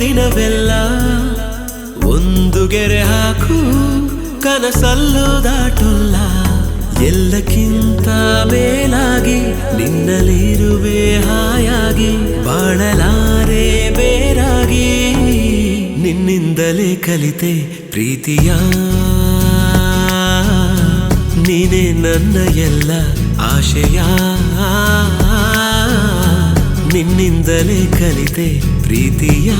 ದಿನವೆಲ್ಲ ಒಂದು ಗೆರೆ ಹಾಕು ಕನಸಲ್ಲೂ ದಾಟುಲ್ಲ ಎಲ್ಲಕ್ಕಿಂತ ಮೇಲಾಗಿ ನಿನ್ನಲ್ಲಿರುವೆ ಹಾಯಾಗಿ ಬಾಳಲಾರೆ ಬೇರಾಗಿ ನಿನ್ನಿಂದಲೇ ಕಲಿತೆ ಪ್ರೀತಿಯ ನೀನೇ ನನ್ನ ಎಲ್ಲ ಆಶಯ ನಿನ್ನಿಂದಲೇ ಕಲಿತೆ ಪ್ರೀತಿಯ